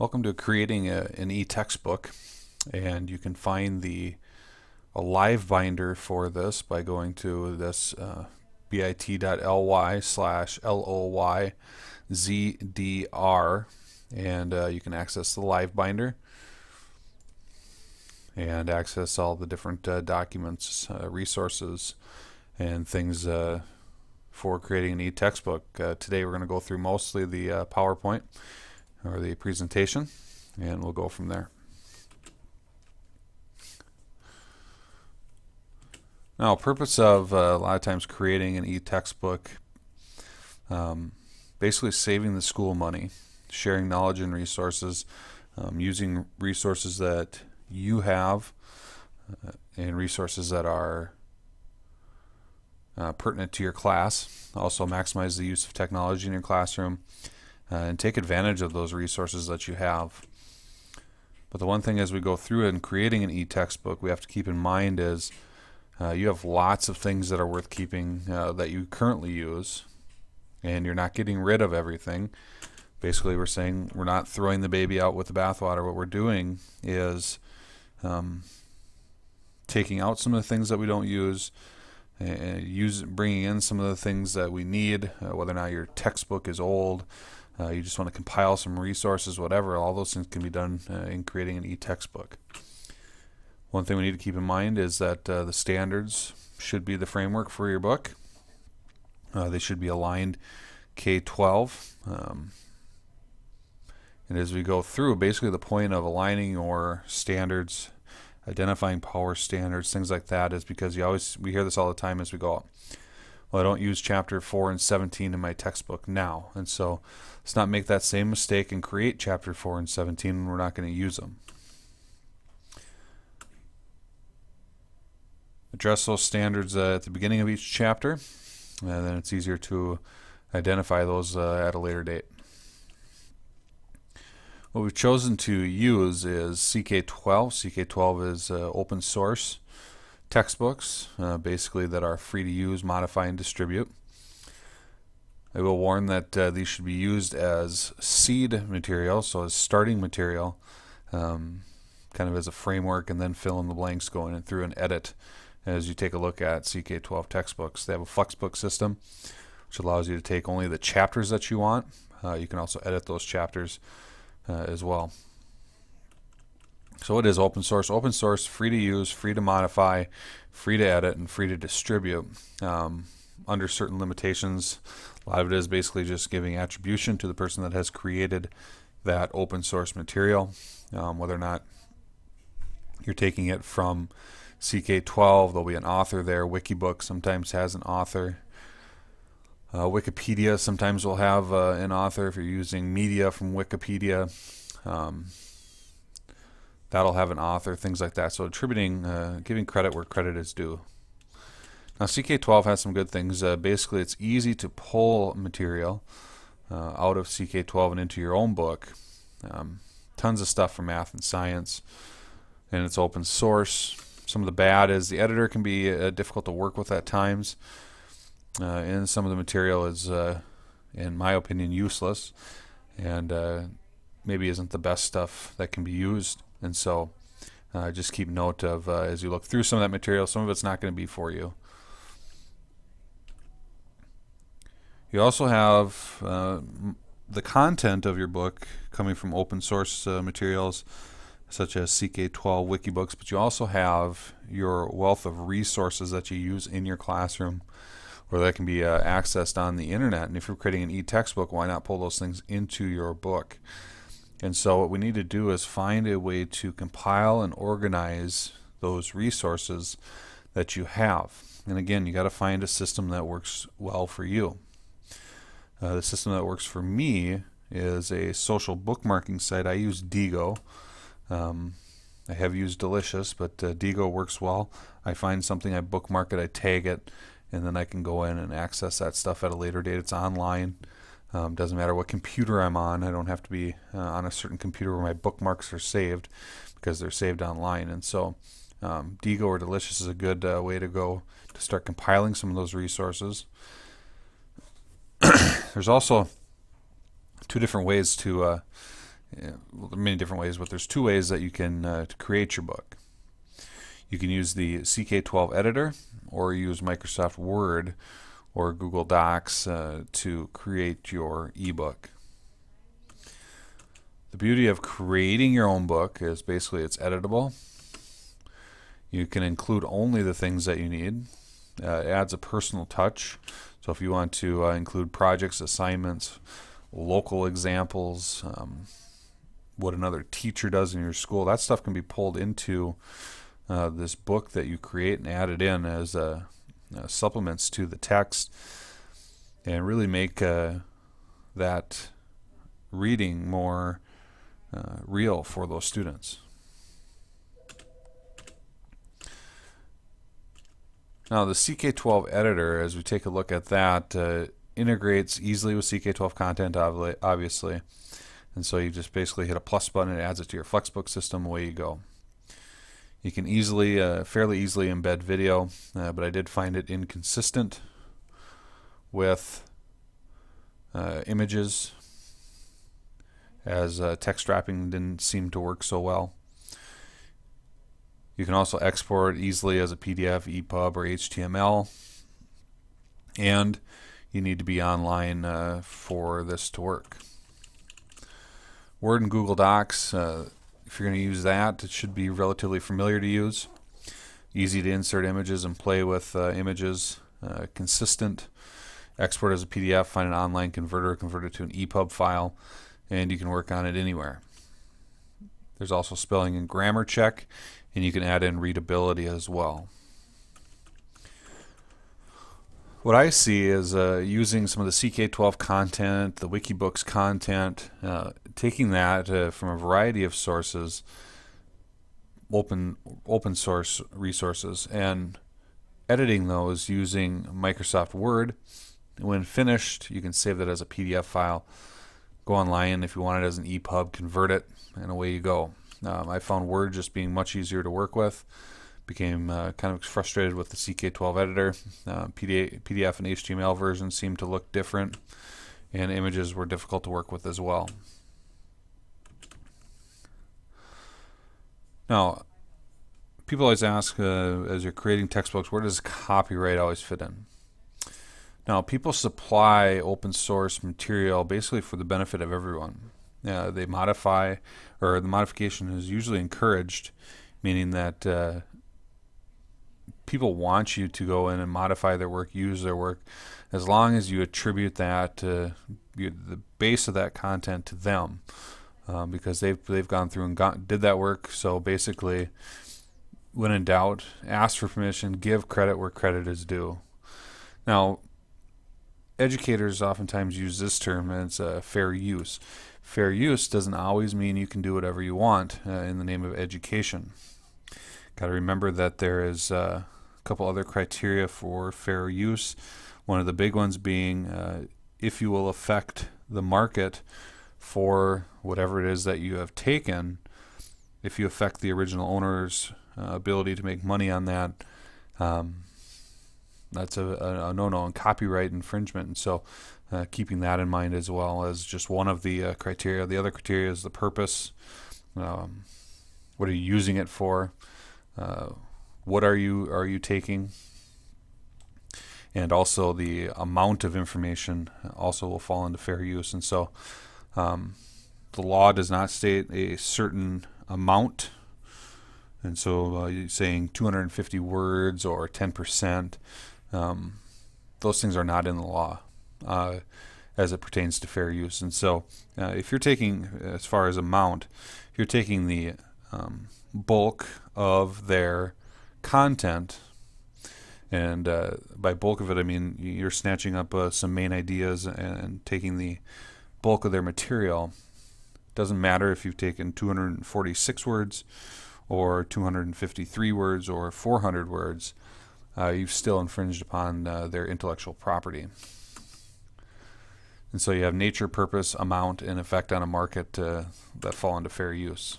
Welcome to creating an e-textbook, and you can find a live binder for this by going to this bit.ly/LOYZDR, and you can access the live binder and access all the different documents, resources, and things for creating an e-textbook. Today we're going to go through mostly the PowerPoint or the presentation, and we'll go from there. Now, purpose of a lot of times creating an e-textbook, basically saving the school money, sharing knowledge and resources, using resources that you have and resources that are pertinent to your class. Also maximize the use of technology in your classroom and take advantage of those resources that you have. But the one thing as we go through it and creating an e-textbook we have to keep in mind is you have lots of things that are worth keeping that you currently use, and you're not getting rid of everything. Basically, we're saying we're not throwing the baby out with the bathwater. What we're doing is taking out some of the things that we don't use, bringing in some of the things that we need, whether or not your textbook is old, you just want to compile some resources, whatever. All those things can be done in creating an e-textbook. One thing we need to keep in mind is that the standards should be the framework for your book. They should be aligned K12. And as we go through, basically the point of aligning your standards, identifying power standards, things like that, is because we hear this all the time as we go up. Well, I don't use chapter 4 and 17 in my textbook now, and so let's not make that same mistake and create chapter 4 and 17 when we're not going to use them. Address those standards at the beginning of each chapter, and then it's easier to identify those at a later date. What we've chosen to use is CK12. CK12 is open source textbooks, basically, that are free to use, modify, and distribute. I will warn that these should be used as seed material, so as starting material, kind of as a framework, and then fill in the blanks going in through and edit as you take a look at CK12 textbooks. They have a flexbook system, which allows you to take only the chapters that you want. You can also edit those chapters as well. So it is open source. Open source, free to use, free to modify, free to edit, and free to distribute under certain limitations. A lot of it is basically just giving attribution to the person that has created that open source material, whether or not you're taking it from CK12. There'll be an author there. Wikibook sometimes has an author. Wikipedia sometimes will have an author. If you're using media from Wikipedia, that'll have an author, things like that. So attributing, giving credit where credit is due. Now CK12 has some good things. Basically, it's easy to pull material out of CK12 and into your own book. Tons of stuff for math and science, and it's open source. Some of the bad is the editor can be difficult to work with at times, and some of the material is, in my opinion, useless, and maybe isn't the best stuff that can be used. And so just keep note of, as you look through some of that material, some of it's not going to be for you. You also have the content of your book coming from open source materials such as CK12 Wikibooks, but you also have your wealth of resources that you use in your classroom, or that can be accessed on the internet. And if you're creating an e-textbook, why not pull those things into your book? And so what we need to do is find a way to compile and organize those resources that you have. And again, you got to find a system that works well for you. The system that works for me is a social bookmarking site. I use Digo. I have used Delicious, but Digo works well. I find something, I bookmark it, I tag it, and then I can go in and access that stuff at a later date. It's online. Doesn't matter what computer I'm on. I don't have to be on a certain computer where my bookmarks are saved, because they're saved online. And so Digo or Delicious is a good way to go to start compiling some of those resources. There's also two different ways to Well, there are many different ways, but there's two ways that you can to create your book. You can use the CK12 Editor, or use Microsoft Word or Google Docs to create your ebook. The beauty of creating your own book is basically it's editable. You can include only the things that you need. It adds a personal touch. So if you want to include projects, assignments, local examples, what another teacher does in your school, that stuff can be pulled into this book that you create and added in as supplements to the text, and really make that reading more real for those students. Now the CK12 Editor, as we take a look at that, integrates easily with CK12 content, obviously. And so you just basically hit a plus button, it adds it to your Flexbook system, away you go. You can easily, fairly easily embed video, but I did find it inconsistent with images, as text wrapping didn't seem to work so well. You can also export easily as a PDF, EPUB, or HTML, and you need to be online for this to work. Word and Google Docs, if you're going to use that, it should be relatively familiar to use. Easy to insert images and play with images. Consistent. Export as a PDF, find an online converter, convert it to an EPUB file, and you can work on it anywhere. There's also spelling and grammar check, and you can add in readability as well. What I see is using some of the CK12 content, the Wikibooks content, taking that from a variety of sources, open source resources, and editing those using Microsoft Word. When finished, you can save that as a PDF file. Go online if you want it as an EPUB, convert it, and away you go. I found Word just being much easier to work with. Became kind of frustrated with the CK12 Editor. PDF and HTML versions seemed to look different, and images were difficult to work with as well. Now, people always ask, as you're creating textbooks, where does copyright always fit in? Now, people supply open source material basically for the benefit of everyone. They modify, or the modification is usually encouraged, meaning that people want you to go in and modify their work, use their work, as long as you attribute that, the base of that content to them, because they've gone through and did that work. So basically, when in doubt, ask for permission, give credit where credit is due. Now, educators oftentimes use this term as fair use. Fair use doesn't always mean you can do whatever you want in the name of education. Got to remember that there is a couple other criteria for fair use. One of the big ones being if you will affect the market for whatever it is that you have taken, if you affect the original owner's ability to make money on that, that's a no-no in copyright infringement. And so keeping that in mind as well as just one of the criteria. The other criteria is the purpose. What are you using it for? What are you taking? And also the amount of information also will fall into fair use. And so the law does not state a certain amount. And so you're saying 250 words or 10%, those things are not in the law as it pertains to fair use. And so if you're taking, as far as amount, if you're taking the bulk of their content, and by bulk of it I mean you're snatching up some main ideas and taking the bulk of their material. It doesn't matter if you've taken 246 words or 253 words or 400 words, you've still infringed upon their intellectual property. And so you have nature, purpose, amount, and effect on a market that fall into fair use.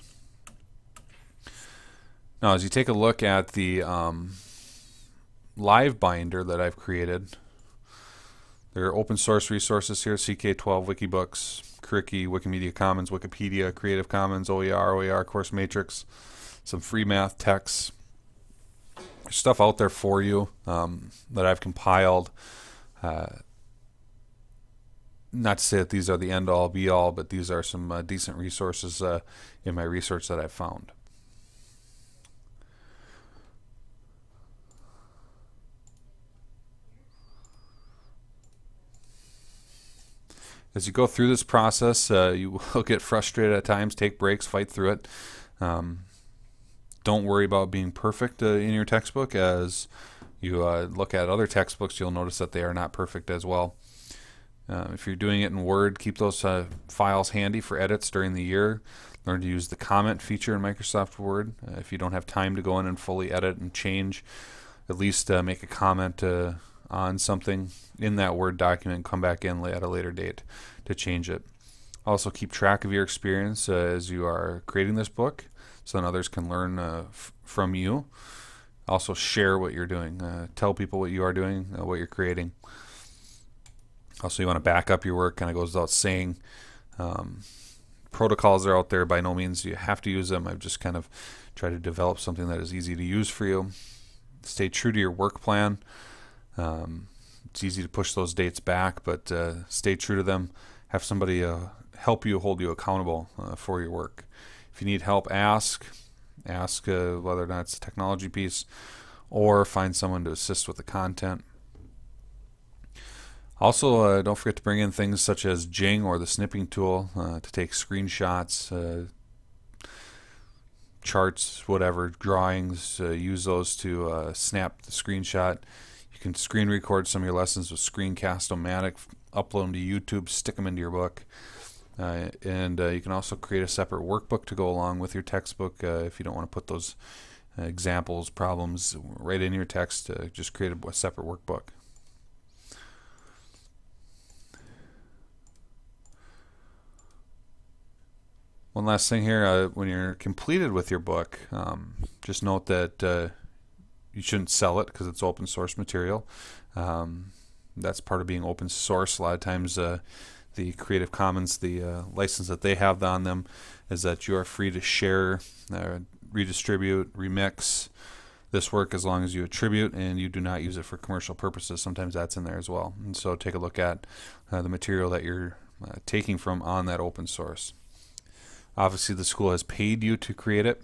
Now, as you take a look at the live binder that I've created, There are open source resources here: CK12 Wikibooks, Curriki, Wikimedia Commons, Wikipedia, Creative Commons, OER Course Matrix, some free math texts. There's stuff out there for you that I've compiled. Not to say that these are the end-all, be-all, but these are some decent resources in my research that I've found. As you go through this process, you will get frustrated at times, take breaks, fight through it. Don't worry about being perfect in your textbook. As you look at other textbooks, you'll notice that they are not perfect as well. If you're doing it in Word, keep those files handy for edits during the year. Learn to use the comment feature in Microsoft Word. If you don't have time to go in and fully edit and change, at least make a comment on something in that Word document and come back in at a later date to change it. Also keep track of your experience as you are creating this book so that others can learn from you. Also share what you're doing. Tell people what you are doing, what you're creating. Also, you want to back up your work. Kind of goes without saying. Protocols are out there. By no means do you have to use them. I've just kind of tried to develop something that is easy to use for you. Stay true to your work plan. It's easy to push those dates back, but stay true to them. Have somebody help you, hold you accountable for your work. If you need help, ask whether or not it's a technology piece, or find someone to assist with the content. Also, don't forget to bring in things such as Jing or the snipping tool to take screenshots, charts, whatever, drawings. Use those to snap the screenshot. You can screen record some of your lessons with Screencast-O-Matic, upload them to YouTube, stick them into your book. And you can also create a separate workbook to go along with your textbook if you don't want to put those examples, problems right in your text. Just create a separate workbook. One last thing here, when you're completed with your book, just note that you shouldn't sell it because it's open source material. That's part of being open source. A lot of times the Creative Commons, the license that they have on them, is that you are free to share, redistribute, remix this work as long as you attribute and you do not use it for commercial purposes. Sometimes that's in there as well. And so take a look at the material that you're taking from on that open source. Obviously, the school has paid you to create it,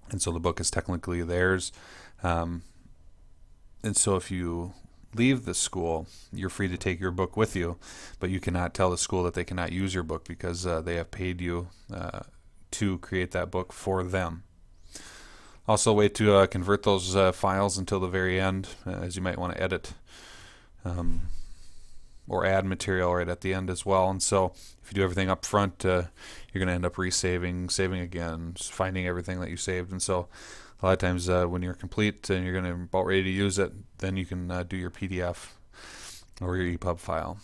and so the book is technically theirs. And so if you leave the school, you're free to take your book with you, but you cannot tell the school that they cannot use your book because they have paid you to create that book for them. Also, a way to convert those files until the very end, as you might want to edit or add material right at the end as well. And so if you do everything up front, you're going to end up resaving, saving again, finding everything that you saved. And so a lot of times when you're complete and you're going to about ready to use it, then you can do your PDF or your EPUB file.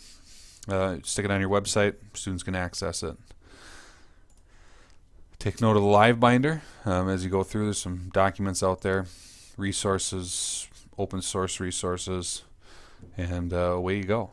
Stick it on your website. Students can access it. Take note of the live binder as you go through. There's some documents out there, resources, open source resources, and away you go.